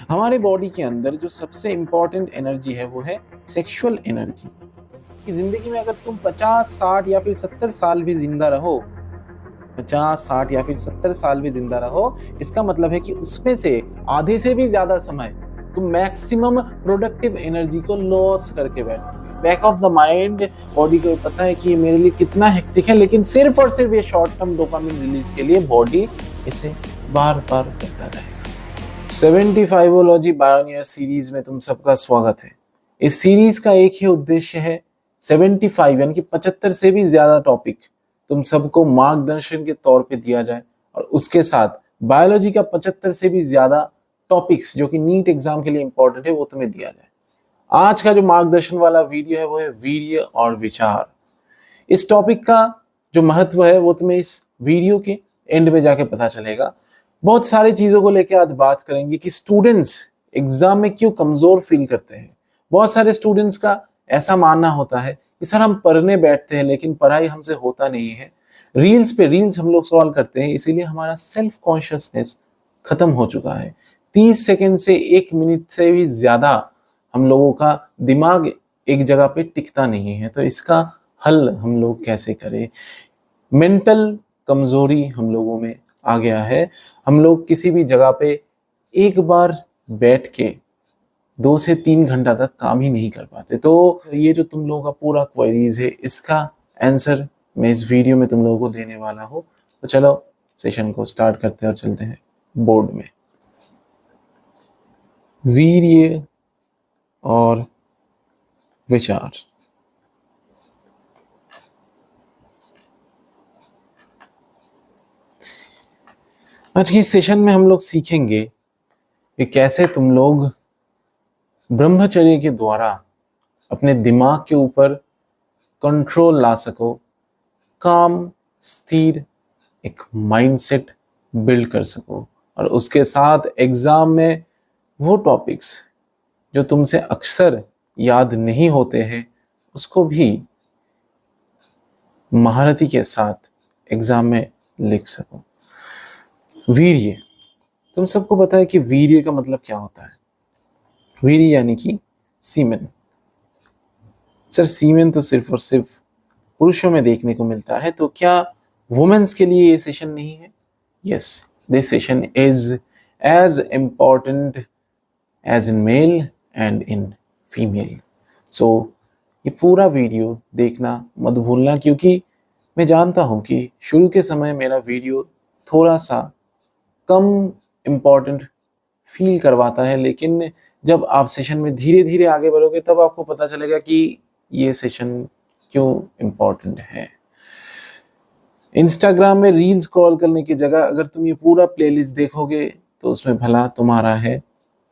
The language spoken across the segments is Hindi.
हमारे बॉडी के अंदर जो सबसे इंपॉर्टेंट एनर्जी है वो है सेक्सुअल एनर्जी। कि जिंदगी में अगर तुम 50, 60 या फिर 70 साल भी जिंदा रहो, 50, 60 या फिर 70 साल भी जिंदा रहो, इसका मतलब है कि उसमें से आधे से भी ज्यादा समय तुम मैक्सिमम प्रोडक्टिव एनर्जी को लॉस करके बैठोगे। Back of the mind body को पता है कि मेरे लिए कितना हेक्टिक है, लेकिन सिर्फ और सिर्फ ये शॉर्ट टर्म डोपामिन रिलीज के लिए बॉडी इसे बार बार करता रहेगा। 75ओलॉजी बायोनियर सीरीज में तुम सबका स्वागत है। इस सीरीज का एक ही उद्देश्य है, 75 यानी कि 75 से भी ज्यादा टॉपिक तुम सबको मार्गदर्शन के तौर पे दिया जाए, और उसके साथ बायोलॉजी का 75 से भी ज्यादा टॉपिक्स जो कि नीट एग्जाम के लिए इंपॉर्टेंट है वो तुम्हें दिया जाए। आज का जो मार्गदर्शन वाला वीडियो है वो है वीर्य और विचार। इस टॉपिक का जो महत्व है वो तुम्हें इस वीडियो के एंड में जाके पता चलेगा। बहुत सारी चीजों को लेकर आज बात करेंगे कि स्टूडेंट्स एग्जाम में क्यों कमजोर फील करते हैं। बहुत सारे स्टूडेंट्स का ऐसा मानना होता है कि सर हम पढ़ने बैठते हैं लेकिन पढ़ाई हमसे होता नहीं है, रील्स पे रील्स हम लोग सॉल्व करते हैं, इसीलिए हमारा सेल्फ कॉन्शियसनेस खत्म हो चुका है। 30 सेकंड से 1 मिनट से भी ज्यादा हम लोगों का दिमाग एक जगह पे टिकता नहीं है। तो इसका हल हम लोग कैसे करें। मेंटल कमजोरी हम लोगों में आ गया है। हम लोग किसी भी जगह पे एक बार बैठ के 2 से 3 घंटा तक काम ही नहीं कर पाते। तो ये जो तुम लोगों का पूरा क्वेरीज है, इसका आंसर मैं इस वीडियो में तुम लोगों को देने वाला हूँ। तो चलो सेशन को स्टार्ट करते हैं और चलते हैं बोर्ड में। वीर्य और विचार। आज की सेशन में हम लोग सीखेंगे कि कैसे तुम लोग ब्रह्मचर्य के द्वारा अपने दिमाग के ऊपर कंट्रोल ला सको, काम स्थिर एक माइंडसेट बिल्ड कर सको, और उसके साथ एग्जाम में वो टॉपिक्स जो तुमसे अक्सर याद नहीं होते हैं उसको भी महारती के साथ एग्जाम में लिख सको। वीर्य, तुम सबको पता है कि वीर्य का मतलब क्या होता है। वीर्य यानी कि सीमेन। सर सीमेन तो सिर्फ और सिर्फ पुरुषों में देखने को मिलता है, तो क्या वुमेन्स के लिए ये सेशन नहीं है? Yes, this session is as important as in male and in female. So ये पूरा वीडियो देखना मत भूलना, क्योंकि मैं जानता हूं कि शुरू के समय मेरा वीडियो थोड़ा सा कम इम्पॉर्टेंट फील करवाता है, लेकिन जब आप सेशन में धीरे धीरे आगे बढ़ोगे तब आपको पता चलेगा कि ये सेशन क्यों इम्पॉर्टेंट है। इंस्टाग्राम में रील स्क्रॉल करने की जगह अगर तुम ये पूरा प्लेलिस्ट देखोगे तो उसमें भला तुम्हारा है।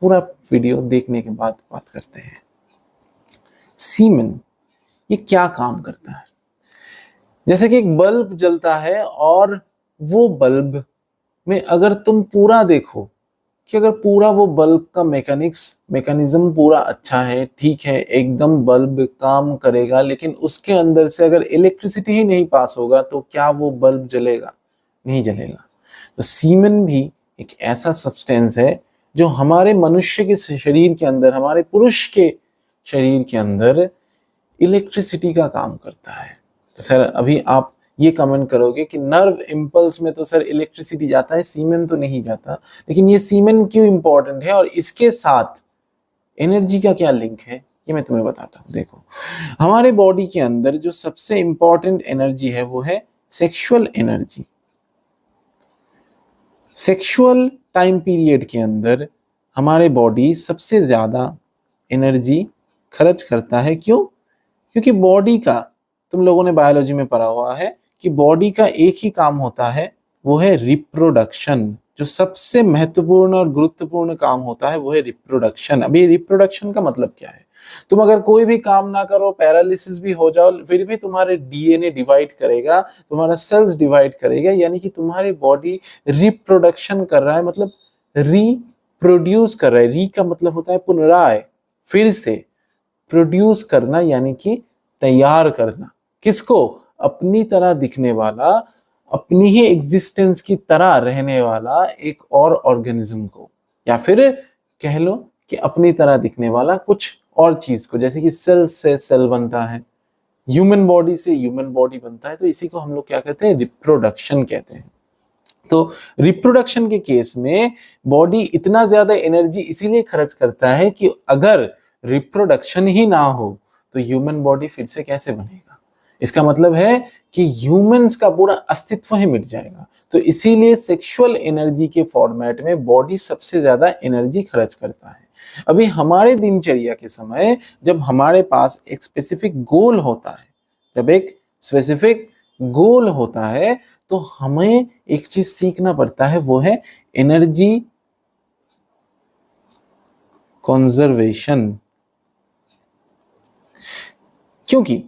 पूरा वीडियो देखने के बाद बात करते हैं। सीमेन ये क्या काम करता है? जैसे कि एक बल्ब जलता है, और वो बल्ब में अगर तुम पूरा देखो कि अगर पूरा वो बल्ब का मैकेनिज्म पूरा अच्छा है, ठीक है, एकदम बल्ब काम करेगा, लेकिन उसके अंदर से अगर इलेक्ट्रिसिटी ही नहीं पास होगा तो क्या वो बल्ब जलेगा? नहीं जलेगा। तो सीमेन भी एक ऐसा सब्सटेंस है जो हमारे मनुष्य के शरीर के अंदर, हमारे पुरुष के शरीर के अंदर इलेक्ट्रिसिटी का काम करता है। तो सर अभी आप ये कमेंट करोगे कि नर्व इंपल्स में तो सर इलेक्ट्रिसिटी जाता है, सीमेन तो नहीं जाता। लेकिन ये सीमेन क्यों इंपॉर्टेंट है और इसके साथ एनर्जी का क्या लिंक है, ये मैं तुम्हें बताता हूँ। देखो, हमारे बॉडी के अंदर जो सबसे इंपॉर्टेंट एनर्जी है वो है sexual energy. Sexual time period के अंदर हमारे बॉडी सबसे ज्यादा एनर्जी खर्च करता है। क्यों? क्योंकि बॉडी का, तुम लोगों ने बायोलॉजी में पढ़ा हुआ है कि बॉडी का एक ही काम होता है, वो है रिप्रोडक्शन। जो सबसे महत्वपूर्ण और गुरुत्वपूर्ण काम होता है वो है रिप्रोडक्शन। अभी रिप्रोडक्शन का मतलब क्या है? तुम अगर कोई भी काम ना करो, पैरालिसिस भी हो जाओ, फिर भी तुम्हारे डीएनए डिवाइड करेगा, तुम्हारा सेल्स डिवाइड करेगा, यानी कि तुम्हारी बॉडी रिप्रोडक्शन कर रहा है, मतलब रिप्रोड्यूस कर रहा है। री का मतलब होता है पुनराय, फिर से, प्रोड्यूस करना यानी कि तैयार करना। किसको? अपनी तरह दिखने वाला, अपनी ही एग्जिस्टेंस की तरह रहने वाला एक और ऑर्गेनिज्म को, या फिर कह लो कि अपनी तरह दिखने वाला कुछ और चीज को, जैसे कि सेल से सेल बनता है, ह्यूमन बॉडी से ह्यूमन बॉडी बनता है, तो इसी को हम लोग क्या कहते हैं, रिप्रोडक्शन कहते हैं। तो रिप्रोडक्शन के केस में बॉडी इतना ज्यादा एनर्जी इसीलिए खर्च करता है कि अगर रिप्रोडक्शन ही ना हो तो ह्यूमन बॉडी फिर से कैसे बनेगा। इसका मतलब है कि ह्यूमंस का पूरा अस्तित्व ही मिट जाएगा। तो इसीलिए सेक्सुअल एनर्जी के फॉर्मेट में बॉडी सबसे ज्यादा एनर्जी खर्च करता है। अभी हमारे दिनचर्या के समय जब हमारे पास एक स्पेसिफिक गोल होता है, जब एक स्पेसिफिक गोल होता है तो हमें एक चीज सीखना पड़ता है, वो है एनर्जी कंजर्वेशन। क्योंकि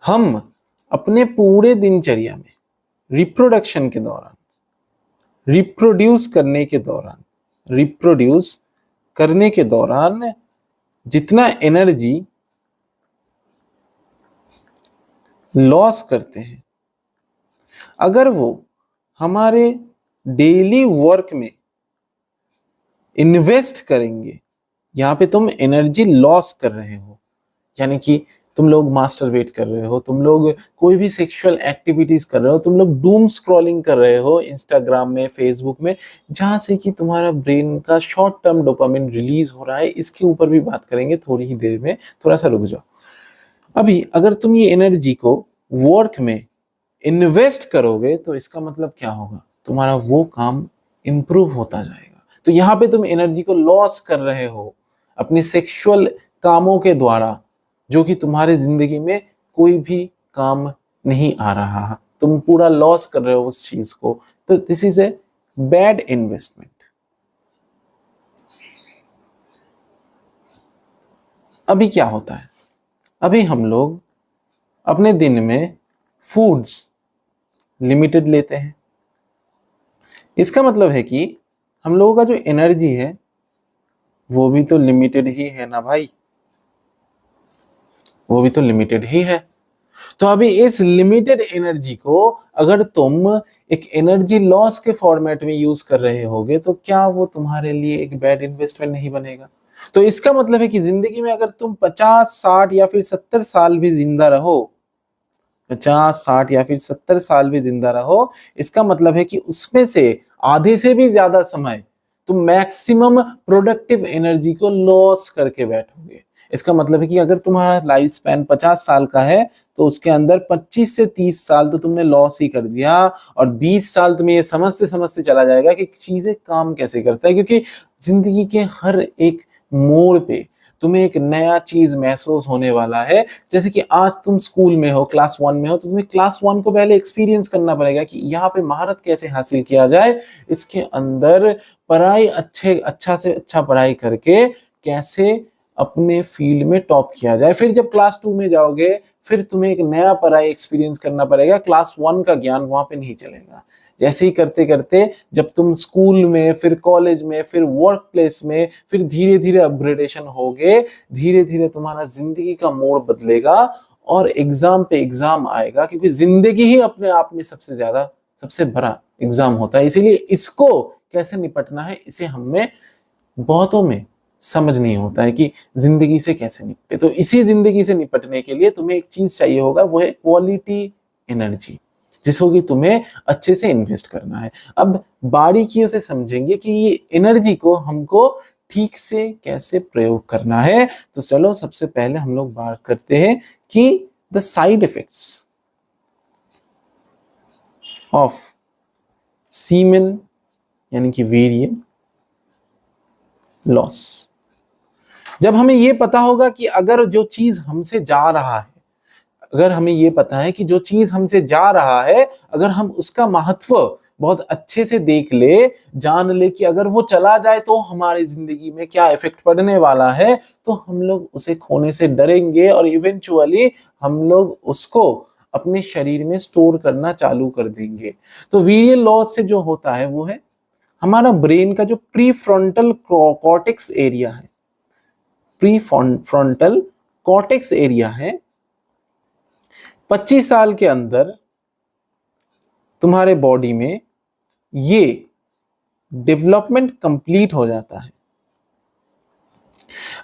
हम अपने पूरे दिनचर्या में रिप्रोडक्शन के दौरान, रिप्रोड्यूस करने के दौरान जितना एनर्जी लॉस करते हैं, अगर वो हमारे डेली वर्क में इन्वेस्ट करेंगे, यहां पे तुम एनर्जी लॉस कर रहे हो, यानी कि तुम लोग मास्टरबेट कर रहे हो, तुम लोग कोई भी सेक्सुअल एक्टिविटीज कर रहे हो, तुम लोग डूम स्क्रॉलिंग कर रहे हो इंस्टाग्राम में, फेसबुक में, जहां से कि तुम्हारा ब्रेन का शॉर्ट टर्म डोपामिन रिलीज हो रहा है। इसके ऊपर भी बात करेंगे थोड़ी ही देर में, थोड़ा सा रुक जाओ। अभी अगर तुम ये एनर्जी को वर्क में इन्वेस्ट करोगे तो इसका मतलब क्या होगा, तुम्हारा वो काम इंप्रूव होता जाएगा। तो यहाँ पे तुम एनर्जी को लॉस कर रहे हो अपनी सेक्सुअल कामों के द्वारा, जो कि तुम्हारे जिंदगी में कोई भी काम नहीं आ रहा, तुम पूरा लॉस कर रहे हो उस चीज को। तो this is a bad investment. अभी क्या होता है, अभी हम लोग अपने दिन में फूड्स लिमिटेड लेते हैं। इसका मतलब है कि हम लोगों का जो एनर्जी है वो भी तो लिमिटेड ही है ना भाई, वो भी तो लिमिटेड ही है। तो अभी इस लिमिटेड एनर्जी को अगर तुम एक एनर्जी लॉस के फॉर्मेट में यूज कर रहे होगे तो क्या वो तुम्हारे लिए एक बैड इन्वेस्टमेंट नहीं बनेगा। तो इसका मतलब है कि जिंदगी में अगर तुम 50, 60 या फिर 70 साल भी जिंदा रहो, 50, 60 या फिर 70 साल भी जिंदा रहो, इसका मतलब है कि उसमें से आधे से भी ज्यादा समय तुम मैक्सिमम प्रोडक्टिव एनर्जी को लॉस करके बैठोगे। इसका मतलब है कि अगर तुम्हारा लाइफ स्पैन 50 साल का है तो उसके अंदर 25 से 30 साल तो तुमने लॉस ही कर दिया, और 20 साल तुम्हें ये समझते समझते चला जाएगा कि चीजें काम कैसे करता है। क्योंकि जिंदगी के हर एक मोड़ पे तुम्हें एक नया चीज महसूस होने वाला है। जैसे कि आज तुम स्कूल में हो, क्लास 1 में हो, तो तुम्हें क्लास 1 को पहले एक्सपीरियंस करना पड़ेगा कि यहाँ पे महारत कैसे हासिल किया जाए, इसके अंदर पढ़ाई अच्छा से अच्छा पढ़ाई करके कैसे अपने फील्ड में टॉप किया जाए। फिर जब क्लास 2 में जाओगे फिर तुम्हें एक नया पढ़ाई एक्सपीरियंस करना पड़ेगा, क्लास 1 का ज्ञान वहां पे नहीं चलेगा। जैसे ही करते करते जब तुम स्कूल में, फिर कॉलेज में, फिर वर्क प्लेस में, फिर धीरे धीरे अपग्रेडेशन होगे, धीरे धीरे तुम्हारा जिंदगी का मोड़ बदलेगा और एग्जाम पे एग्जाम आएगा। क्योंकि जिंदगी ही अपने आप में सबसे बड़ा एग्जाम होता है। इसीलिए इसको कैसे निपटना है, इसे हमें बहुतों में समझ नहीं होता है कि जिंदगी से कैसे निपटे। तो इसी जिंदगी से निपटने के लिए तुम्हें एक चीज चाहिए होगा, वो है क्वालिटी एनर्जी, जिसको कि तुम्हें अच्छे से इन्वेस्ट करना है। अब बारीकियों से समझेंगे कि ये एनर्जी को हमको ठीक से कैसे प्रयोग करना है। तो चलो सबसे पहले हम लोग बात करते हैं कि द साइड इफेक्ट्स ऑफ सीमेन यानी कि वीर्य लॉस। जब हमें ये पता होगा कि अगर जो चीज हमसे जा रहा है, अगर हमें ये पता है कि जो चीज हमसे जा रहा है, अगर हम उसका महत्व बहुत अच्छे से देख ले, जान ले कि अगर वो चला जाए तो हमारी जिंदगी में क्या इफेक्ट पड़ने वाला है, तो हम लोग उसे खोने से डरेंगे और इवेंचुअली हम लोग उसको अपने शरीर में स्टोर करना चालू कर देंगे। तो वीर्य लॉस से जो होता है वो है हमारा ब्रेन का जो प्रीफ्रंटल कॉर्टेक्स एरिया है, प्रीफ्रंटल कॉर्टेक्स एरिया है, 25 साल के अंदर तुम्हारे बॉडी में ये डेवलपमेंट कंप्लीट हो जाता है।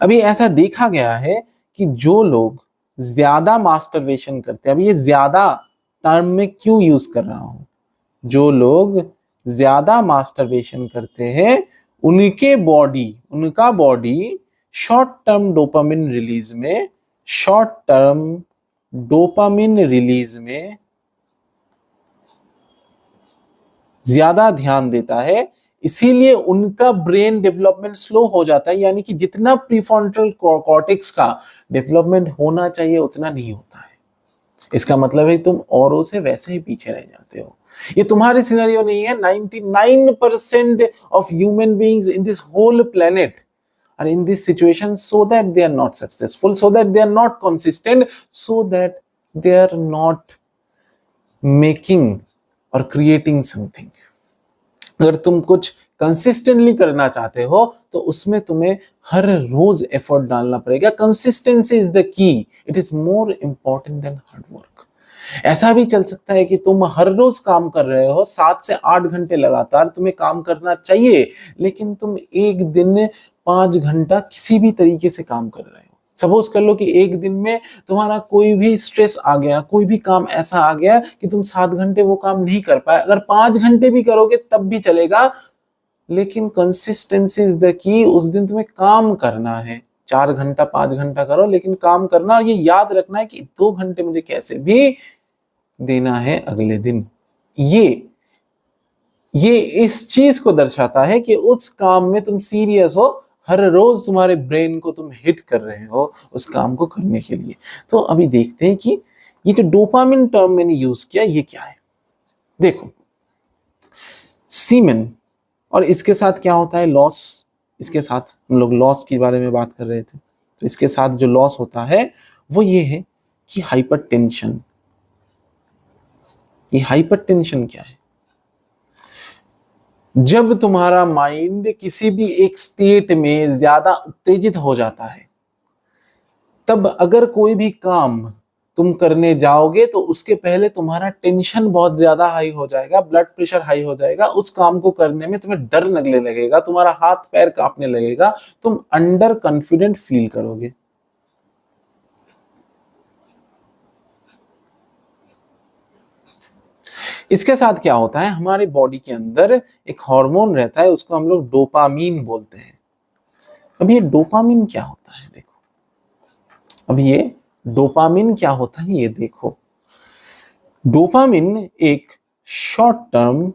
अभी ऐसा देखा गया है कि जो लोग ज्यादा मास्टरबेशन करते हैं, अभी ये ज्यादा टर्म में क्यों यूज कर रहा हूं, जो लोग ज्यादा मास्टरबेशन करते हैं उनका body short term dopamine release में ज्यादा ध्यान देता है, इसीलिए उनका ब्रेन डेवलपमेंट स्लो हो जाता है, यानी कि जितना प्रीफ्रंटल कॉर्टेक्स का डेवलपमेंट होना चाहिए उतना नहीं होता है। इसका मतलब है तुम औरों से वैसे ही पीछे रह जाते हो। ये तुम्हारे सिनेरियो नहीं है। 99% of human beings in this whole planet are in this situation so that they are not successful, so that they are not consistent, so that they are not making or creating something. अगर तुम कुछ कंसिस्टेंटली करना चाहते हो तो उसमें तुम्हें हर रोज एफर्ट डालना पड़ेगा। Consistency is the key, it is more important than hard work. ऐसा भी चल सकता है कि तुम हर रोज काम कर रहे हो 7 से 8 घंटे लगातार, तुम्हें काम करना चाहिए, लेकिन तुम एक दिन 5 घंटा किसी भी तरीके से काम कर रहे हो। सपोज कर लो कि एक दिन में तुम्हारा कोई भी स्ट्रेस आ गया, कोई भी काम ऐसा आ गया कि तुम 7 घंटे वो काम नहीं कर पाए। अगर 5 घंटे भी करोगे तब भी चलेगा, लेकिन कंसिस्टेंसी इज द की। उस दिन तुम्हें काम करना है, 4 घंटा 5 घंटा करो, लेकिन काम करना। और ये याद रखना है कि 2 घंटे मुझे कैसे भी देना है अगले दिन। ये इस चीज को दर्शाता है कि उस काम में तुम सीरियस हो, हर रोज तुम्हारे ब्रेन को तुम हिट कर रहे हो उस काम को करने के लिए। तो अभी देखते हैं कि ये जो डोपामिन टर्म मैंने यूज किया ये क्या है। देखो, सीमेन और इसके साथ क्या होता है, लॉस। इसके साथ हम लोग लॉस के बारे में बात कर रहे थे, तो इसके साथ जो लॉस होता है वो ये है कि हाइपरटेंशन। ये हाइपरटेंशन क्या है? जब तुम्हारा माइंड किसी भी एक स्टेट में ज्यादा उत्तेजित हो जाता है, तब अगर कोई भी काम तुम करने जाओगे तो उसके पहले तुम्हारा टेंशन बहुत ज्यादा हाई हो जाएगा, ब्लड प्रेशर हाई हो जाएगा। उस काम को करने में तुम्हें डर लगने लगेगा, तुम्हारा हाथ पैर कांपने लगेगा, तुम अंडर कॉन्फिडेंट फील करोगे। इसके साथ क्या होता है, हमारे बॉडी के अंदर एक हार्मोन रहता है, उसको हम लोग डोपामीन बोलते हैं। अब ये डोपामीन क्या होता है देखो, अब ये डोपामीन क्या होता है ये देखो। डोपामीन एक शॉर्ट टर्म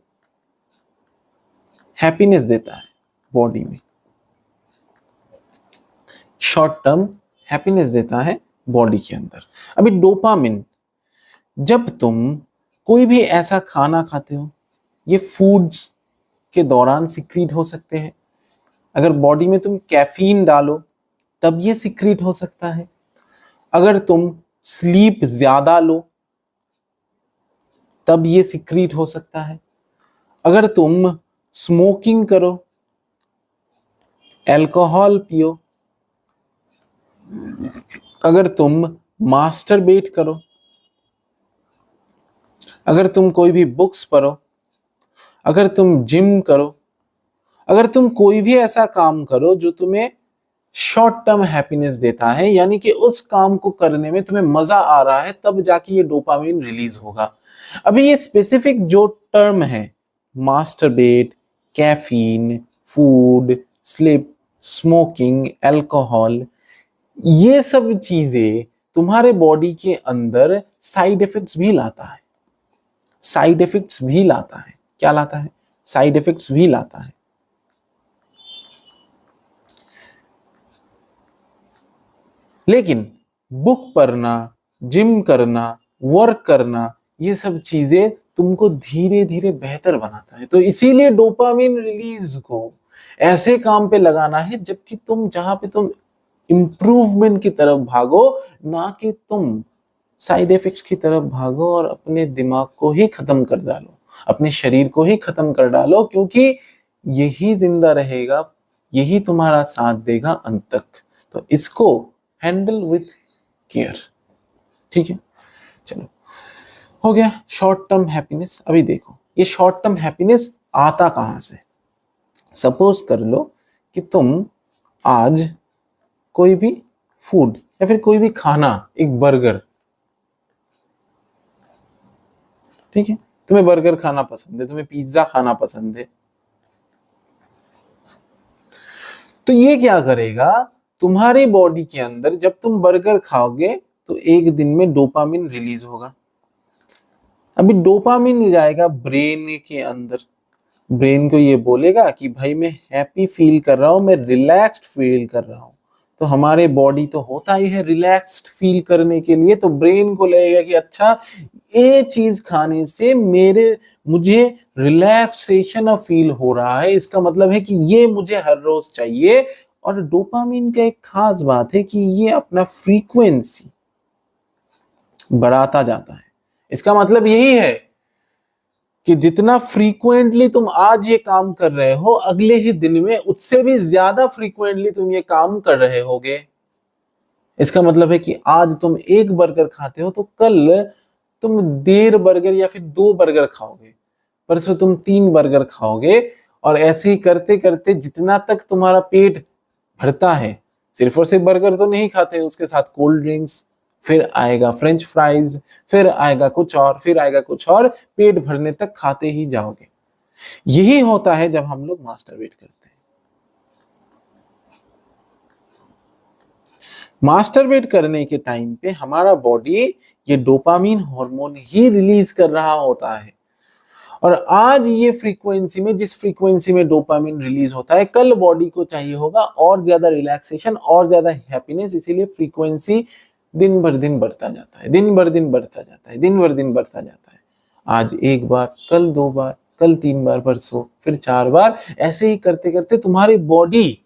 हैप्पीनेस देता है बॉडी में, शॉर्ट टर्म हैप्पीनेस देता है बॉडी के अंदर। अभी डोपामीन, जब तुम कोई भी ऐसा खाना खाते हो, ये फूड्स के दौरान सिक्रीट हो सकते हैं। अगर बॉडी में तुम कैफीन डालो तब ये सिक्रीट हो सकता है। अगर तुम स्लीप ज्यादा लो तब ये सिक्रीट हो सकता है। अगर तुम स्मोकिंग करो, अल्कोहल पियो, अगर तुम मास्टरबेट करो, अगर तुम कोई भी बुक्स पढ़ो, अगर तुम जिम करो, अगर तुम कोई भी ऐसा काम करो जो तुम्हें शॉर्ट टर्म हैप्पीनेस देता है, यानी कि उस काम को करने में तुम्हें मजा आ रहा है, तब जाके ये डोपामिन रिलीज होगा। अभी ये स्पेसिफिक जो टर्म है, masturbate, caffeine, food, slip, smoking, alcohol, ये सब चीजें तुम्हारे बॉडी के अंदर साइड इफेक्ट्स भी लाता है। साइड इफेक्ट्स भी लाता है। क्या लाता है? साइड इफेक्ट्स भी लाता है। लेकिन बुक पढ़ना, जिम करना, वर्क करना, ये सब चीजें तुमको धीरे धीरे बेहतर बनाता है। तो इसीलिए डोपामिन रिलीज को ऐसे काम पे लगाना है जबकि तुम जहां पे तुम इंप्रूवमेंट की तरफ भागो, ना कि तुम साइड इफेक्ट्स की तरफ भागो और अपने दिमाग को ही खत्म कर डालो, अपने शरीर को ही खत्म कर डालो, क्योंकि यही जिंदा रहेगा, यही तुम्हारा साथ देगा अंत तक। तो इसको हैंडल विथ केयर। ठीक है, चलो हो गया शॉर्ट टर्म हैप्पीनेस। अभी देखो ये शॉर्ट टर्म हैप्पीनेस आता कहां से। सपोज कर लो कि तुम आज कोई भी फूड या फिर कोई भी खाना, एक बर्गर, ठीक है, तुम्हें बर्गर खाना पसंद है, तुम्हें पिज्जा खाना पसंद है, तो ये क्या करेगा, तुम्हारी बॉडी के अंदर जब तुम बर्गर खाओगे तो एक दिन में डोपामिन रिलीज होगा। अभी डोपामिन जाएगा ब्रेन के अंदर, ब्रेन को ये बोलेगा कि भाई मैं हैप्पी फील कर रहा हूं, मैं रिलैक्स्ड फील कर रहा हूं। तो हमारे बॉडी तो होता ही है रिलैक्स्ड फील करने के लिए, तो ब्रेन को लगेगा कि अच्छा ये चीज खाने से मुझे रिलैक्सेशन फील हो रहा है, इसका मतलब है कि ये मुझे हर रोज चाहिए। और डोपामिन का एक खास बात है कि ये अपना फ्रीक्वेंसी बढ़ाता जाता है। इसका मतलब यही है कि जितना फ्रीक्वेंटली तुम आज ये काम कर रहे हो, अगले ही दिन में उससे भी ज्यादा फ्रीक्वेंटली तुम ये काम कर रहे होगे। इसका मतलब है कि आज तुम एक बर्गर खाते हो तो कल तुम 1.5 बर्गर या फिर 2 बर्गर खाओगे, परसों तुम 3 बर्गर खाओगे, और ऐसे ही करते करते जितना तक तुम्हारा पेट भरता है, सिर्फ और सिर्फ बर्गर तो नहीं खाते, उसके साथ कोल्ड ड्रिंक्स, फिर आएगा फ्रेंच फ्राइज, फिर आएगा कुछ और, फिर आएगा कुछ और, पेट भरने तक खाते ही जाओगे। यही होता है जब हम लोग मास्टरबेट करते हैं। मास्टरबेट करने के टाइम पे हमारा बॉडी ये डोपामिन हार्मोन ही रिलीज कर रहा होता है, और आज ये फ्रीक्वेंसी में, जिस फ्रीक्वेंसी में डोपामिन रिलीज होता है, कल बॉडी को चाहिए होगा और ज्यादा रिलैक्सेशन, और ज्यादा हैप्पीनेस, इसीलिए फ्रीक्वेंसी दिन भर दिन बढ़ता जाता है, दिन भर दिन बढ़ता जाता है, दिन भर दिन बढ़ता जाता है। आज एक बार, कल 2 बार, कल 3 बार, परसों फिर 4 बार, ऐसे ही करते करते तुम्हारी बॉडी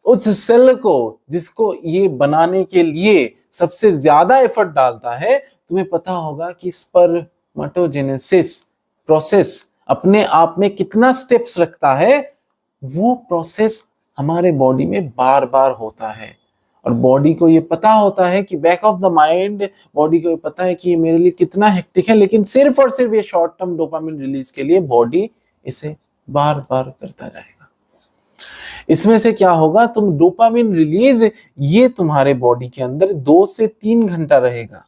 उस सेल को, जिसको ये बनाने के लिए सबसे ज्यादा एफर्ट डालता है, तुम्हें पता होगा कि स्पर्मेटोजेनेसिस प्रोसेस अपने आप में कितना स्टेप्स रखता है, वो प्रोसेस हमारे बॉडी में बार बार होता है। और बॉडी को ये पता होता है कि back of the mind, body को ये पता है कि ये मेरे लिए कितना हेक्टिक है, लेकिन सिर्फ और सिर्फ ये शॉर्ट टर्म डोपामिन रिलीज के लिए बॉडी इसे बार बार करता जाएगा। इसमें से क्या होगा, तुम डोपामिन रिलीज ये तुम्हारे बॉडी के अंदर 2 से 3 घंटा रहेगा,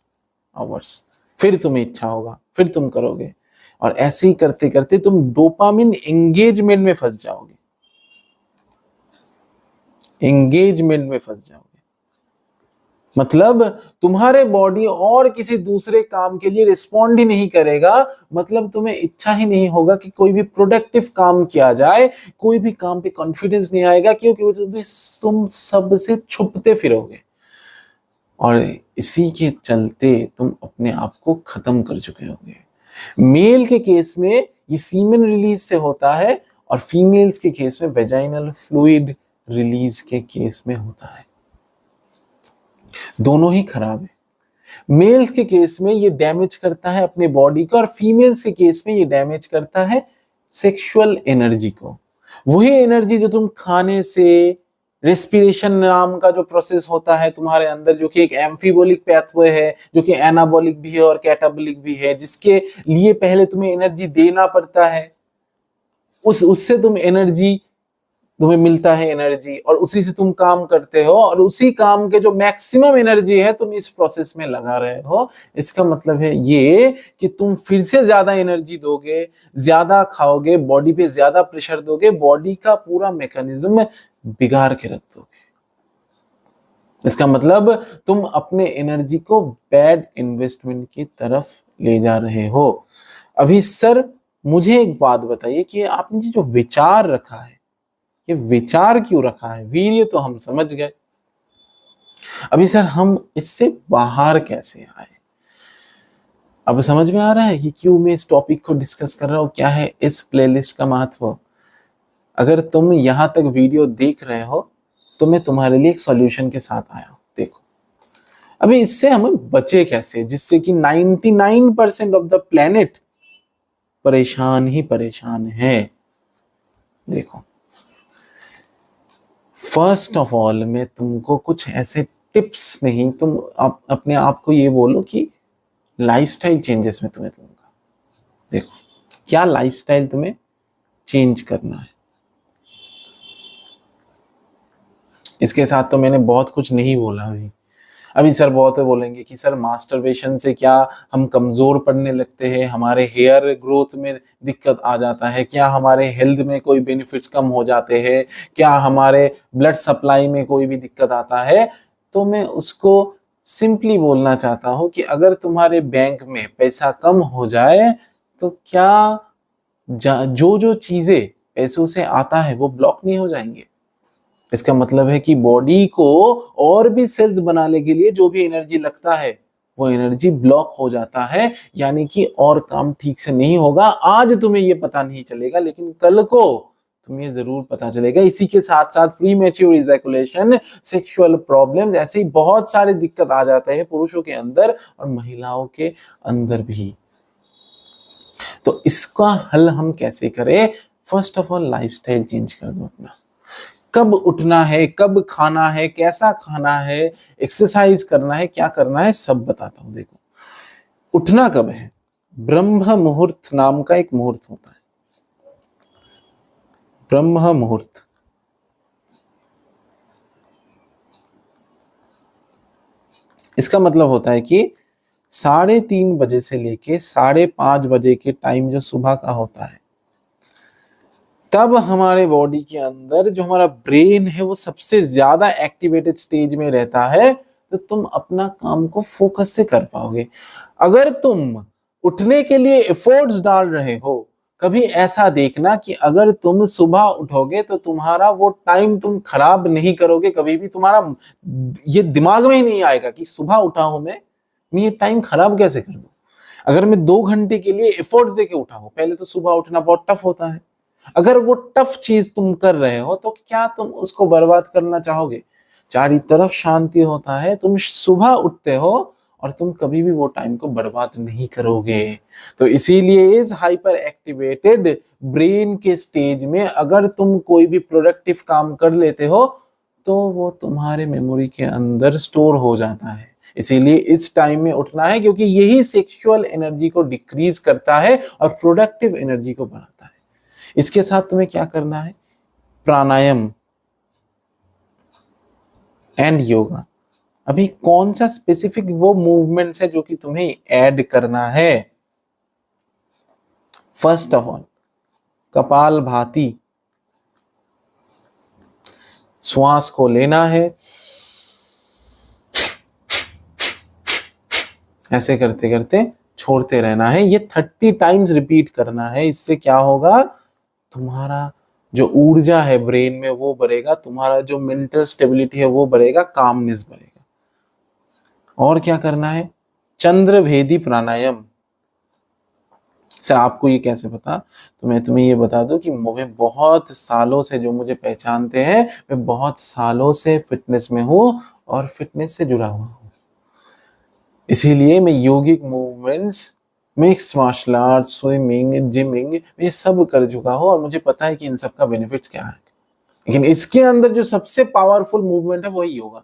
आवर्स, फिर तुम्हें इच्छा होगा, फिर तुम करोगे, और ऐसे ही करते करते तुम डोपामिन एंगेजमेंट में फंस जाओगे, एंगेजमेंट में फंस जाओगे। मतलब तुम्हारे बॉडी और किसी दूसरे काम के लिए रिस्पॉन्ड ही नहीं करेगा, मतलब तुम्हें इच्छा ही नहीं होगा कि कोई भी प्रोडक्टिव काम किया जाए, कोई भी काम पे कॉन्फिडेंस नहीं आएगा, क्योंकि तुम सबसे छुपते फिरोगे, और इसी के चलते तुम अपने आप को खत्म कर चुके होगे। मेल के केस में ये सीमेन रिलीज से होता है, और फीमेल्स के केस में वेजाइनल फ्लूइड रिलीज के केस में होता है। दोनों ही खराब है। मेल्स के केस में ये डैमेज करता है अपने बॉडी को, और फीमेल्स के केस में ये डैमेज करता है सेक्सुअल एनर्जी को। वही एनर्जी जो तुम खाने से, रेस्पिरेशन नाम का जो प्रोसेस होता है तुम्हारे अंदर, जो कि एक एम्फीबोलिक पैथवे है, जो कि एनाबॉलिक भी है और कैटाबॉलिक भी है, जिसके लिए पहले तुम्हें एनर्जी देना पड़ता है, उससे तुम्हें मिलता है एनर्जी, और उसी से तुम काम करते हो, और उसी काम के जो मैक्सिमम एनर्जी है तुम इस प्रोसेस में लगा रहे हो। इसका मतलब है ये कि तुम फिर से ज्यादा एनर्जी दोगे, ज्यादा खाओगे, बॉडी पे ज्यादा प्रेशर दोगे, बॉडी का पूरा मैकेनिज्म बिगाड़ के रख दोगे। इसका मतलब तुम अपने एनर्जी को बैड इन्वेस्टमेंट की तरफ ले जा रहे हो। अभी सर मुझे एक बात बताइए कि आपने जो विचार रखा है, ये विचार क्यों रखा है? वीर्य तो हम समझ गए, अभी सर हम इससे बाहर कैसे आए? अब समझ में आ रहा है कि क्यों मैं इस टॉपिक को डिस्कस कर रहा हूं, क्या है इस प्लेलिस्ट का महत्व। अगर तुम यहां तक वीडियो देख रहे हो तो मैं तुम्हारे लिए एक सॉल्यूशन के साथ आया हूं। देखो अभी इससे हम बचे कैसे, जिससे कि 99% ऑफ द प्लेनेट परेशान ही परेशान है। देखो फर्स्ट ऑफ ऑल मैं तुमको कुछ ऐसे टिप्स नहीं, तुम अपने आप को ये बोलो कि लाइफस्टाइल चेंजेस में तुम्हें दूंगा। देखो क्या लाइफस्टाइल तुम्हें चेंज करना है। इसके साथ तो मैंने बहुत कुछ नहीं बोला अभी। अभी सर बहुत बोलेंगे कि सर मास्टरबेशन से क्या हम कमजोर पड़ने लगते हैं, हमारे हेयर ग्रोथ में दिक्कत आ जाता है क्या, हमारे हेल्थ में कोई बेनिफिट्स कम हो जाते हैं क्या, हमारे ब्लड सप्लाई में कोई भी दिक्कत आता है। तो मैं उसको सिंपली बोलना चाहता हूं कि अगर तुम्हारे बैंक में पैसा कम हो जाए तो क्या जो जो चीजें पैसों से आता है वो ब्लॉक नहीं हो जाएंगे। इसका मतलब है कि बॉडी को और भी सेल्स बनाने के लिए जो भी एनर्जी लगता है वो एनर्जी ब्लॉक हो जाता है, यानी कि और काम ठीक से नहीं होगा। आज तुम्हें ये पता नहीं चलेगा लेकिन कल को तुम्हें जरूर पता चलेगा। इसी के साथ साथ pre mature ejaculation, sexual problems, ऐसे ही बहुत सारे दिक्कत आ जाते हैं पुरुषों के अंदर और महिलाओं के अंदर भी। तो इसका हल हम कैसे करें? First of all lifestyle change कर दो अपना। कब उठना है, कब खाना है, कैसा खाना है, एक्सरसाइज करना है, क्या करना है, सब बताता हूं। देखो, उठना कब है? ब्रह्म मुहूर्त नाम का एक मुहूर्त होता है, ब्रह्म मुहूर्त। इसका मतलब होता है कि 3:30 बजे से लेके 5:30 बजे के टाइम जो सुबह का होता है, तब हमारे बॉडी के अंदर जो हमारा ब्रेन है वो सबसे ज्यादा एक्टिवेटेड स्टेज में रहता है। तो तुम अपना काम को फोकस से कर पाओगे। अगर तुम उठने के लिए एफर्ट्स डाल रहे हो, कभी ऐसा देखना कि अगर तुम सुबह उठोगे तो तुम्हारा वो टाइम तुम खराब नहीं करोगे कभी भी। तुम्हारा ये दिमाग में ही नहीं आएगा कि सुबह उठा हूं मैं ये टाइम खराब कैसे कर दूं। अगर मैं 2 घंटे के लिए एफर्ट्स देके उठा हूं, पहले तो सुबह उठना बहुत टफ होता है, अगर वो टफ चीज तुम कर रहे हो तो क्या तुम उसको बर्बाद करना चाहोगे? चारों तरफ शांति होता है, तुम सुबह उठते हो और तुम कभी भी वो टाइम को बर्बाद नहीं करोगे। तो इसीलिए इस हाइपर एक्टिवेटेड ब्रेन के स्टेज में अगर तुम कोई भी प्रोडक्टिव काम कर लेते हो तो वो तुम्हारे मेमोरी के अंदर स्टोर हो जाता है। इसीलिए इस टाइम में उठना है, क्योंकि यही सेक्सुअल एनर्जी को डिक्रीज करता है और प्रोडक्टिव एनर्जी को बढ़ाता है। इसके साथ तुम्हें क्या करना है? प्राणायाम एंड योगा। अभी कौन सा स्पेसिफिक वो मूवमेंट्स है जो कि तुम्हें ऐड करना है? फर्स्ट ऑफ ऑल कपाल भाती, श्वास को लेना है, ऐसे करते करते छोड़ते रहना है। ये 30 टाइम्स रिपीट करना है। इससे क्या होगा? तुम्हारा जो ऊर्जा है ब्रेन में वो बढ़ेगा, तुम्हारा जो मेंटल स्टेबिलिटी है वो बढ़ेगा, कामनेस बढ़ेगा। और क्या करना है? चंद्रभेदी प्राणायाम। सर आपको ये कैसे पता? तो मैं तुम्हें ये बता दूं कि मैं बहुत सालों से, जो मुझे पहचानते हैं, मैं बहुत सालों से फिटनेस में हूं और फिटनेस से जुड़ा हुआ हूं। इसीलिए मैं yogic movements, mix martial art, swimming, gymming, ये सब कर चुका हूं और मुझे पता है कि इन सब का बेनिफिट्स क्या है। लेकिन इसके अंदर जो सबसे पावरफुल मूवमेंट है वही योगा,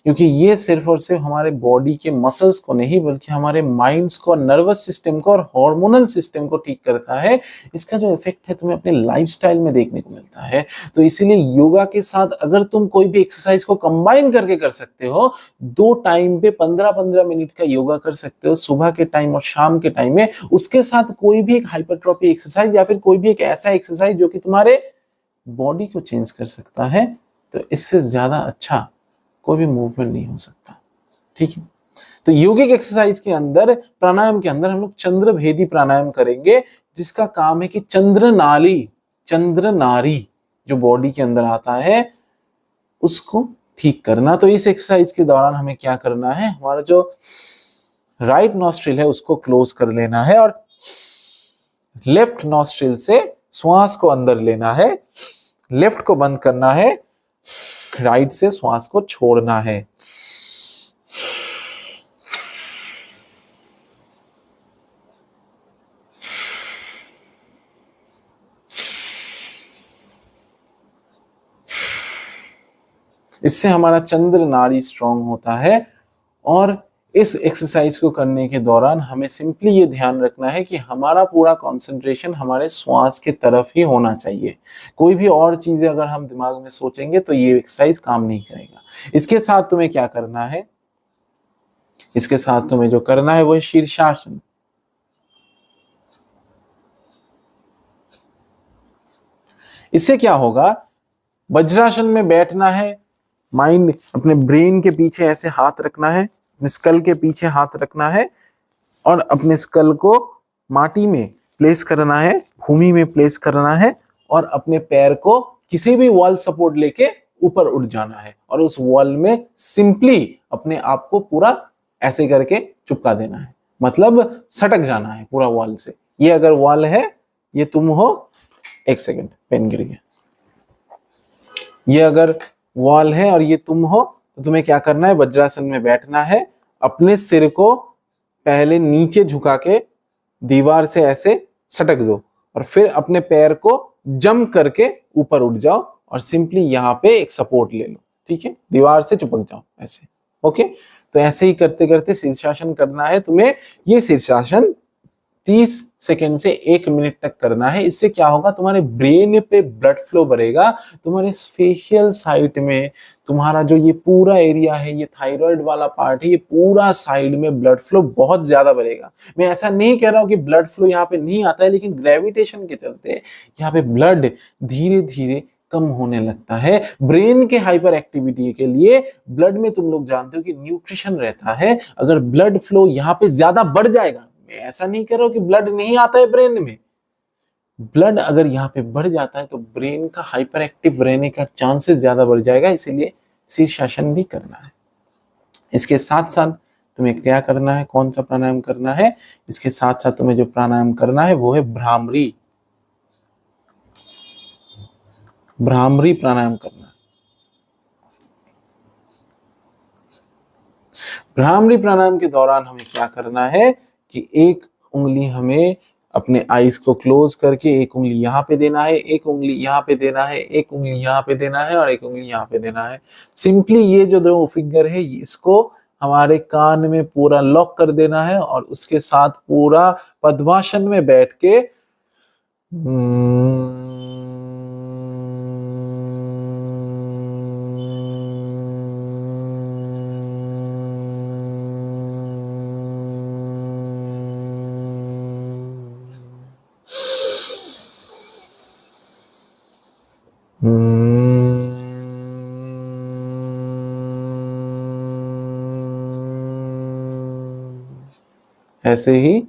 क्योंकि ये सिर्फ और सिर्फ हमारे बॉडी के मसल्स को नहीं बल्कि हमारे माइंड्स को, नर्वस सिस्टम को और हार्मोनल सिस्टम को ठीक करता है। इसका जो इफेक्ट है तुम्हें अपने लाइफस्टाइल में देखने को मिलता है। तो इसीलिए योगा के साथ अगर तुम कोई भी एक्सरसाइज को कंबाइन करके कर सकते हो, 2 टाइम पे 15-15 मिनट का योगा कर सकते हो, सुबह के टाइम और शाम के टाइम में, उसके साथ कोई भी एक हाइपरट्रॉफी एक्सरसाइज या फिर कोई भी एक ऐसा एक्सरसाइज जो कि तुम्हारे बॉडी को चेंज कर सकता है, तो इससे ज्यादा अच्छा कोई भी मूवमेंट नहीं हो सकता। ठीक है, तो योगिक एक्सरसाइज के अंदर, प्राणायाम के अंदर हम लोग चंद्रभेदी प्राणायाम करेंगे, जिसका काम है कि चंद्र नारी जो बॉडी के अंदर आता है उसको ठीक करना। तो इस एक्सरसाइज के दौरान हमें क्या करना है? हमारा जो राइट नॉस्ट्रिल है उसको क्लोज कर लेना है और लेफ्ट नॉस्ट्रिल से श्वास को अंदर लेना है, लेफ्ट को बंद करना है, राइट से श्वास को छोड़ना है। इससे हमारा चंद्र नाड़ी स्ट्रांग होता है और इस एक्सरसाइज को करने के दौरान हमें सिंपली ये ध्यान रखना है कि हमारा पूरा कंसंट्रेशन हमारे श्वास की तरफ ही होना चाहिए। कोई भी और चीजें अगर हम दिमाग में सोचेंगे तो ये एक्सरसाइज काम नहीं करेगा। इसके साथ तुम्हें क्या करना है, इसके साथ तुम्हें जो करना है वो है शीर्षासन। इससे क्या होगा, वज्रासन में बैठना है, माइंड अपने ब्रेन के पीछे ऐसे हाथ रखना है, स्कल के पीछे हाथ रखना है और अपने स्कल को माटी में प्लेस करना है, भूमि में प्लेस करना है और अपने पैर को किसी भी वॉल सपोर्ट लेके ऊपर उठ जाना है और उस वॉल में सिंपली अपने आप को पूरा ऐसे करके चिपका देना है, मतलब सटक जाना है पूरा वॉल से। ये अगर वॉल है, ये तुम हो, एक सेकंड पेन गिर गया, ये अगर वॉल है और ये तुम हो, तो तुम्हें क्या करना है, वज्रासन में बैठना है, अपने सिर को पहले नीचे झुका के दीवार से ऐसे सटक दो और फिर अपने पैर को जंप करके ऊपर उठ जाओ और सिंपली यहाँ पे एक सपोर्ट ले लो, ठीक है, दीवार से चिपक जाओ ऐसे। ओके, तो ऐसे ही करते करते शीर्षासन करना है तुम्हें। ये शीर्षासन 30 सेकेंड से 1 मिनट तक करना है। इससे क्या होगा, तुम्हारे ब्रेन पे ब्लड फ्लो बढ़ेगा, तुम्हारे फेशियल साइड में तुम्हारा जो ये पूरा एरिया है, ये थायराइड वाला पार्ट है, ये पूरा साइड में ब्लड फ्लो बहुत ज्यादा बढ़ेगा। मैं ऐसा नहीं कह रहा हूं कि ब्लड फ्लो यहाँ पे नहीं आता है, लेकिन ग्रेविटेशन के चलते यहाँ पे ब्लड धीरे धीरे कम होने लगता है। ब्रेन के हाइपर एक्टिविटी के लिए ब्लड में तुम लोग जानते हो कि न्यूट्रिशन रहता है। अगर ब्लड फ्लो यहाँ पे ज्यादा बढ़ जाएगा, मैं ऐसा नहीं कह रहा हूं कि ब्लड नहीं आता है ब्रेन में, ब्लड अगर यहाँ पे बढ़ जाता है तो ब्रेन का हाइपर एक्टिव रहने का चांसेस ज्यादा बढ़ जाएगा, इसीलिए शीर्षासन भी करना है। इसके साथ साथ तुम्हें क्या करना है, कौन सा प्राणायाम करना है, इसके साथ साथ तुम्हें जो प्राणायाम करना है वो है भ्रामरी। भ्रामरी प्राणायाम करना है। भ्रामरी प्राणायाम के दौरान हमें क्या करना है कि एक उंगली हमें अपने आईज को क्लोज करके एक उंगली यहाँ पे देना है, एक उंगली यहाँ पे देना है, एक उंगली यहाँ पे देना है और एक उंगली यहाँ पे देना है। सिंपली ये जो दो फिंगर है इसको हमारे कान में पूरा लॉक कर देना है और उसके साथ पूरा पद्मासन में बैठ के ऐसे ही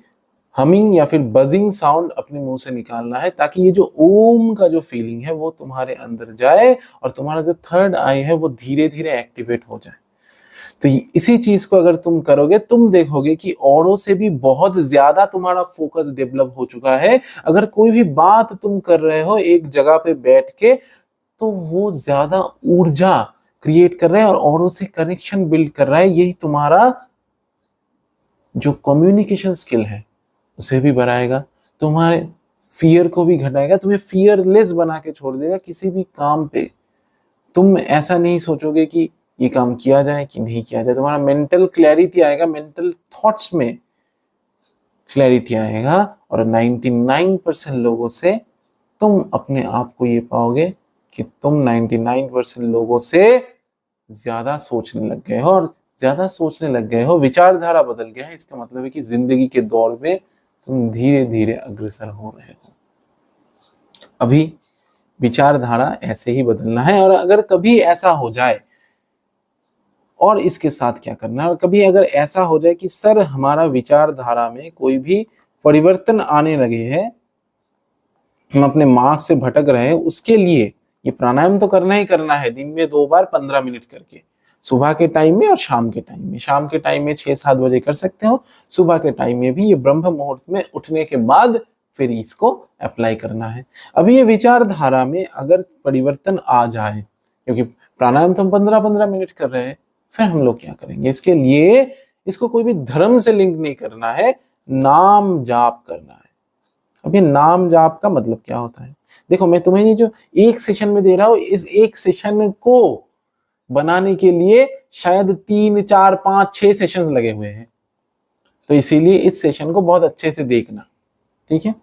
हमिंग या फिर बजिंग साउंड अपने मुंह से निकालना है, ताकि ये जो ओम का जो फीलिंग है वो तुम्हारे अंदर जाए और तुम्हारा जो थर्ड आई है वो धीरे धीरे एक्टिवेट हो जाए। तो इसी चीज को अगर तुम करोगे, तुम देखोगे कि औरों से भी बहुत ज्यादा तुम्हारा फोकस डेवलप हो चुका है। अगर कोई भी बात तुम कर रहे हो एक जगह पे बैठ के, तो वो ज्यादा ऊर्जा क्रिएट कर रहा है और औरों से कनेक्शन बिल्ड कर रहा है। यही तुम्हारा जो कम्युनिकेशन स्किल है उसे भी बढ़ाएगा, तुम्हारे फियर को भी घटाएगा, तुम्हें फियरलेस बना के छोड़ देगा। किसी भी काम पे तुम ऐसा नहीं सोचोगे कि ये काम किया जाए कि नहीं किया जाए, तुम्हारा मेंटल क्लैरिटी आएगा, मेंटल थॉट्स में क्लैरिटी आएगा और 99% लोगों से तुम अपने आप को ये पाओगे कि तुम 99% लोगों से ज्यादा सोचने लग गए हो और ज्यादा सोचने लग गए हो, विचारधारा बदल गया है। इसका मतलब है कि जिंदगी के दौर में तुम धीरे धीरे अग्रसर हो रहे हो। अभी विचारधारा ऐसे ही बदलना है। और अगर कभी ऐसा हो जाए, और इसके साथ क्या करना है, और कभी अगर ऐसा हो जाए कि सर हमारा विचारधारा में कोई भी परिवर्तन आने लगे हैं, हम अपने मार्ग से भटक रहे हैं, उसके लिए ये प्राणायाम तो करना ही करना है। दिन में 2 बार 15 मिनट करके, सुबह के टाइम में और शाम के टाइम में। शाम के टाइम में 6-7 बजे कर सकते हो, सुबह के टाइम में भी, ये ब्रह्म मुहूर्त में उठने के बाद फिर इसको अप्लाई करना है। अभी ये विचारधारा में अगर परिवर्तन आ जाए, क्योंकि प्राणायाम तो हम 15-15 मिनट कर रहे हैं, फिर हम लोग क्या करेंगे, इसके लिए इसको कोई भी धर्म से लिंक नहीं करना है, नाम जाप करना है। अब ये नाम जाप का मतलब क्या होता है, देखो मैं तुम्हें ये जो एक सेशन में दे रहा हूं, इस एक सेशन को बनाने के लिए शायद 3, 4, 5, 6 सेशंस लगे हुए हैं। तो इसीलिए इस सेशन को बहुत अच्छे से देखना, ठीक है।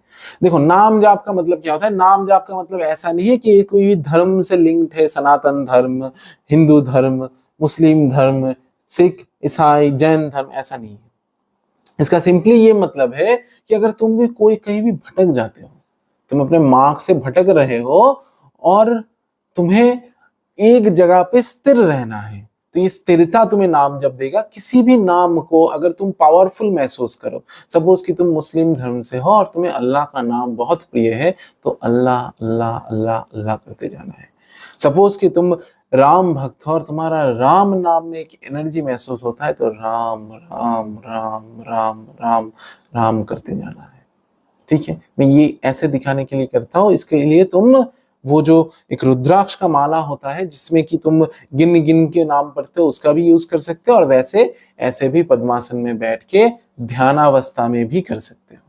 देखो, नाम जाप का मतलब क्या होता है? नाम जाप का मतलब ऐसा नहीं है कि कोई भी धर्म से लिंक्ड है, सनातन धर्म, हिंदू धर्म, मुस्लिम धर्म, सिख, ईसाई, जैन धर्म, ऐसा नहीं है। इसका सिंपली ये मतलब है कि अगर तुम भी कोई कहीं भी भटक जाते हो, तुम अपने मार्ग से भटक रहे हो और तुम्हें एक जगह पे स्थिर रहना है, तो ये स्थिरता तुम्हें नाम जब देगा। किसी भी नाम को अगर तुम पावरफुल महसूस करो, सपोज कि तुम मुस्लिम धर्म से हो और तुम्हें अल्लाह का नाम बहुत प्रिय है, तो अल्लाह अल्लाह अल्लाह अल्लाह करते जाना है। सपोज कि तुम राम भक्त हो और तुम्हारा राम नाम में एक एनर्जी महसूस होता है, तो राम राम राम राम राम राम करते जाना है, ठीक है। मैं ये ऐसे दिखाने के लिए करता हूं। इसके लिए तुम वो जो एक रुद्राक्ष का माला होता है जिसमें कि तुम गिन गिन के नाम पढ़ते हो, उसका भी यूज कर सकते हो, और वैसे ऐसे भी पद्मासन में बैठ के ध्यानावस्था में भी कर सकते हो।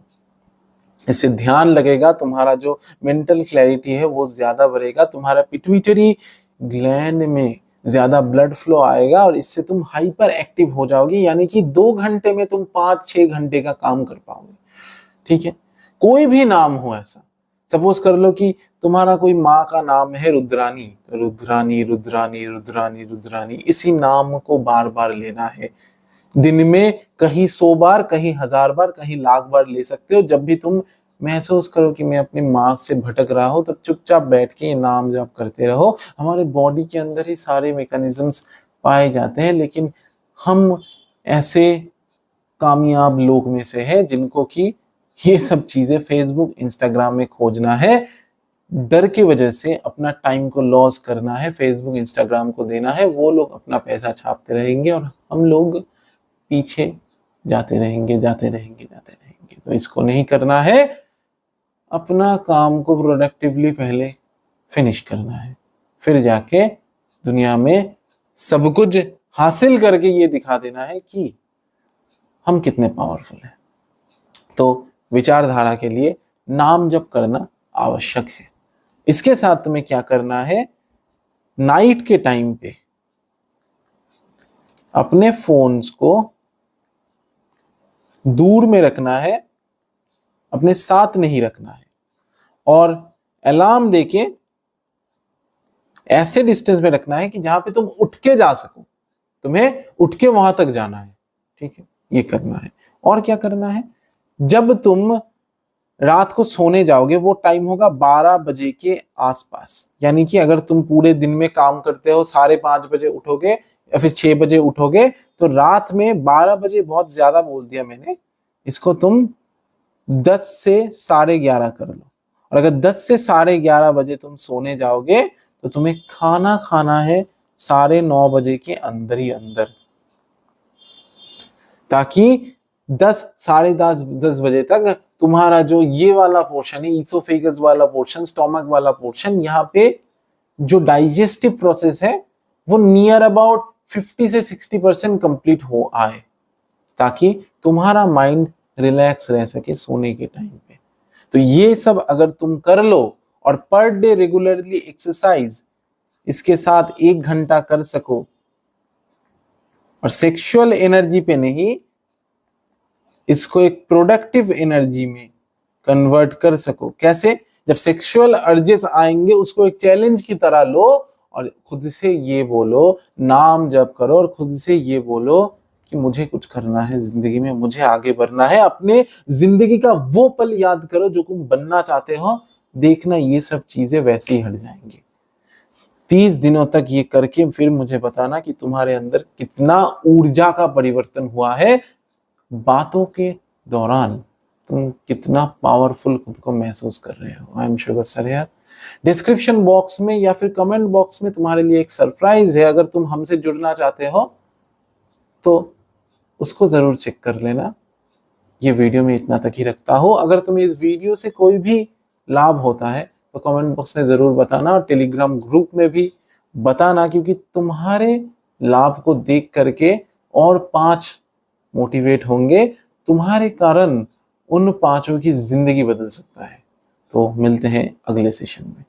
इससे ध्यान लगेगा, तुम्हारा जो मेंटल क्लैरिटी है वो ज्यादा बढ़ेगा, तुम्हारा पिट्यूटरी ग्लैंड में ज्यादा ब्लड फ्लो आएगा और इससे तुम हाइपर एक्टिव हो जाओगे, यानी कि 2 घंटे में तुम 5-6 घंटे का काम कर पाओगे, ठीक है। कोई भी नाम हो ऐसा, सपोज कर लो कि तुम्हारा कोई माँ का नाम है रुद्रानी, तो रुद्रानी रुद्रानी रुद्रानी रुद्रानी, इसी नाम को बार बार लेना है। दिन में कहीं 100 बार, कहीं 1000 बार, कहीं लाख बार ले सकते हो। जब भी तुम महसूस करो कि मैं अपने मार्ग से भटक रहा हूं, तब चुपचाप बैठ के नाम जाप करते रहो। हमारे बॉडी के अंदर ही सारे मैकेनिज्म्स पाए जाते हैं, लेकिन हम ऐसे कामयाब लोग में से हैं जिनको कि ये सब चीजें फेसबुक, इंस्टाग्राम में खोजना है, डर की वजह से अपना टाइम को लॉस करना है, फेसबुक इंस्टाग्राम को देना है। वो लोग अपना पैसा छापते रहेंगे और हम लोग पीछे जाते रहेंगे जाते रहेंगे जाते रहेंगे। तो इसको नहीं करना है। अपना काम को प्रोडक्टिवली पहले फिनिश करना है, फिर जाके दुनिया में सब कुछ हासिल करके ये दिखा देना है कि हम कितने पावरफुल हैं। तो विचारधारा के लिए नाम जप करना आवश्यक है। इसके साथ तुम्हें क्या करना है, नाइट के टाइम पे अपने फोन्स को दूर में रखना है, अपने साथ नहीं रखना है, और अलार्म देके ऐसे डिस्टेंस में रखना है कि जहां पे तुम उठ के जा सको, तुम्हें उठ के वहां तक जाना है, ठीक है। ये करना है। और क्या करना है, जब तुम रात को सोने जाओगे वो टाइम होगा 12 बजे के आसपास, यानी कि अगर तुम पूरे दिन में काम करते हो, 5:30 बजे उठोगे या फिर 6 बजे उठोगे, तो रात में 12 बजे बहुत ज्यादा बोल दिया मैंने, इसको तुम 10 से 11:30 कर लो। और अगर 10 से 11:30 बजे तुम सोने जाओगे तो तुम्हें खाना खाना है 9:30 बजे के अंदर ही अंदर, ताकि 10, 10:30 बजे तक तुम्हारा जो ये वाला पोर्शन है, ईसोफेगस वाला पोर्शन, स्टोमक वाला पोर्शन, यहाँ पे जो डाइजेस्टिव प्रोसेस है वो नियर अबाउट 50 से 60% कंप्लीट हो आए, ताकि तुम्हारा माइंड रिलैक्स रह सके सोने के टाइम पे। तो ये सब अगर तुम कर लो और पर डे रेगुलरली एक्सरसाइज इसके साथ 1 घंटा कर सको, और सेक्सुअल एनर्जी पे नहीं, इसको एक प्रोडक्टिव एनर्जी में कन्वर्ट कर सको। कैसे? जब सेक्सुअल अर्जेस आएंगे उसको एक चैलेंज की तरह लो और खुद से ये बोलो, नाम जप करो और खुद से ये बोलो कि मुझे कुछ करना है जिंदगी में, मुझे आगे बढ़ना है। अपने जिंदगी का वो पल याद करो जो तुम बनना चाहते हो, देखना ये सब चीजें वैसे ही हट जाएंगी। 30 दिनों तक ये करके फिर मुझे बताना कि तुम्हारे अंदर कितना ऊर्जा का परिवर्तन हुआ है, बातों के दौरान तुम कितना पावरफुल खुद को महसूस कर रहे हो। आई एम शुगर सर यार। डिस्क्रिप्शन बॉक्स में या फिर कमेंट बॉक्स में तुम्हारे लिए एक सरप्राइज है। अगर तुम हमसे जुड़ना चाहते हो तो उसको जरूर चेक कर लेना। ये वीडियो में इतना तक ही रखता हूं। अगर तुम्हें इस वीडियो से कोई भी लाभ होता है तो कमेंट बॉक्स में जरूर बताना और टेलीग्राम ग्रुप में भी बताना, क्योंकि तुम्हारे लाभ को देख करके और 5 मोटिवेट होंगे। तुम्हारे कारण उन 5 की जिंदगी बदल सकता है। तो मिलते हैं अगले सेशन में।